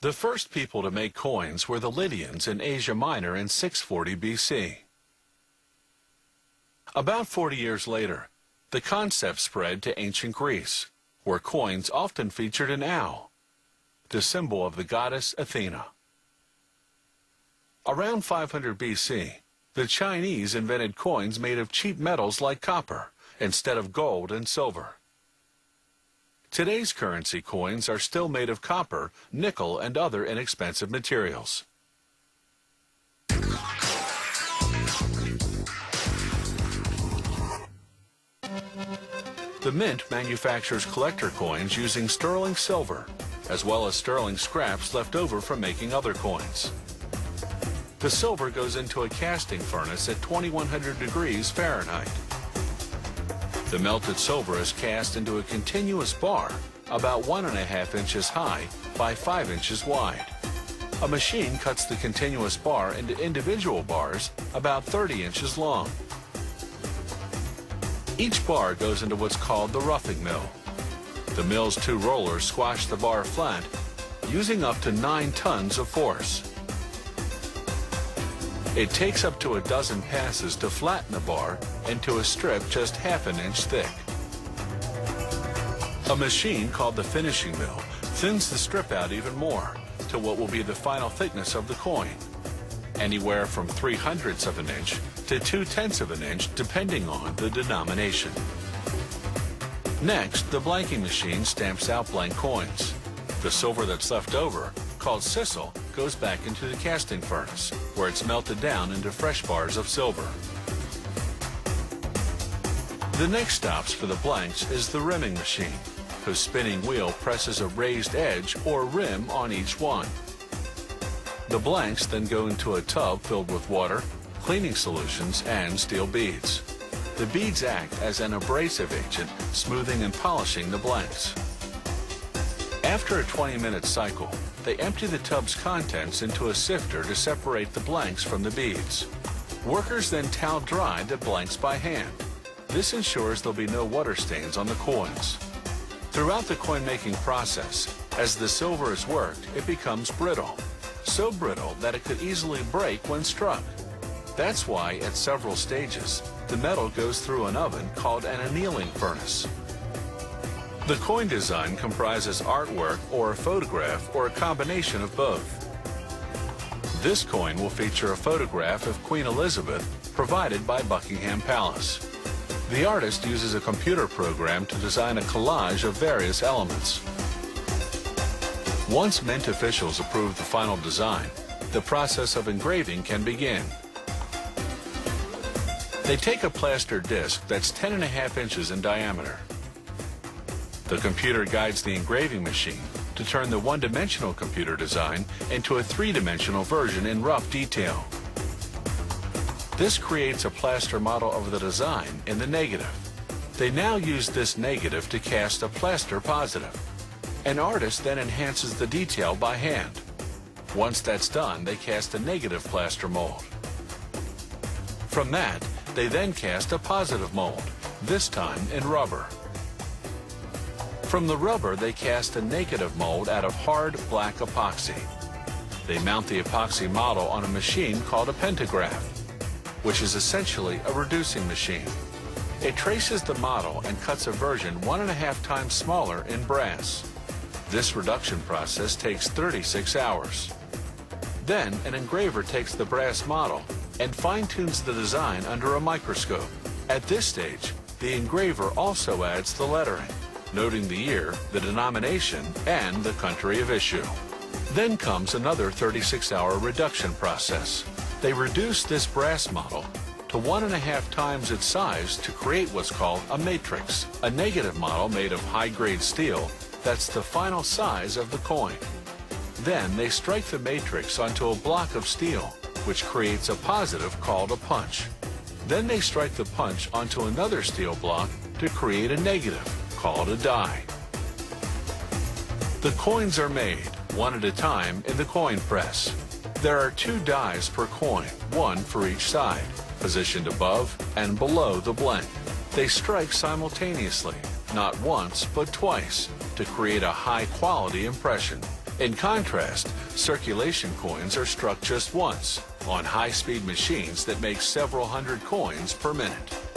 The first people to make coins were the Lydians in Asia Minor in 640 BC. About 40 years later, the concept spread to ancient Greece, where coins often featured an owl, the symbol of the goddess Athena. Around 500 BC, the Chinese invented coins made of cheap metals like copper instead of gold and silver. Today's currency coins are still made of copper, nickel, and other inexpensive materials. The Mint manufactures collector coins using sterling silver, as well as sterling scraps left over from making other coins. The silver goes into a casting furnace at 2100 degrees Fahrenheit. The melted silver is cast into a continuous bar about 1.5 inches high by 5 inches wide. A machine cuts the continuous bar into individual bars about 30 inches long. Each bar goes into what's called the roughing mill. The mill's 2 rollers squash the bar flat, using up to 9 tons of force. It takes up to a dozen passes to flatten the bar into a strip just ½ an inch thick. A machine called the finishing mill thins the strip out even more to what will be the final thickness of the coin, anywhere from 3/100ths of an inch to 2/10ths of an inch depending on the denomination. Next, the blanking machine stamps out blank coins. The silver that's left over, called sisal, goes back into the casting furnace, where it's melted down into fresh bars of silver. The next stops for the blanks is the rimming machine, whose spinning wheel presses a raised edge or rim on each one. The blanks then go into a tub filled with water, cleaning solutions, and steel beads. The beads act as an abrasive agent, smoothing and polishing the blanks. After a 20-minute cycle, they empty the tub's contents into a sifter to separate the blanks from the beads. Workers then towel dry the blanks by hand. This ensures there'll be no water stains on the coins. Throughout the coin-making process, as the silver is worked, it becomes brittle. So brittle that it could easily break when struck. That's why, at several stages, the metal goes through an oven called an annealing furnace. The coin design comprises artwork or a photograph or a combination of both. This coin will feature a photograph of Queen Elizabeth provided by Buckingham Palace. The artist uses a computer program to design a collage of various elements. Once Mint officials approve the final design, the process of engraving can begin. They take a plaster disc that's 10.5 inches in diameter. The computer guides the engraving machine to turn the one-dimensional computer design into a 3-dimensional version in rough detail. This creates a plaster model of the design in the negative. They now use this negative to cast a plaster positive. An artist then enhances the detail by hand. Once that's done, they cast a negative plaster mold. From that, they then cast a positive mold, this time in rubber. From the rubber, they cast a negative mold out of hard black epoxy. They mount the epoxy model on a machine called a pantograph, which is essentially a reducing machine. It traces the model and cuts a version 1.5 times smaller in brass. This reduction process takes 36 hours. Then, an engraver takes the brass model and fine-tunes the design under a microscope. At this stage, the engraver also adds the lettering, noting the year, the denomination, and the country of issue. Then comes another 36-hour reduction process. They reduce this brass model to 1.5 times its size to create what's called a matrix, a negative model made of high-grade steel that's the final size of the coin. Then they strike the matrix onto a block of steel, which creates a positive called a punch. Then they strike the punch onto another steel block to create a negative called a die. The coins are made, one at a time, in the coin press. There are 2 dies per coin, one for each side, positioned above and below the blank. They strike simultaneously, not once but twice, to create a high-quality impression. In contrast, circulation coins are struck just once on high-speed machines that make several hundred coins per minute.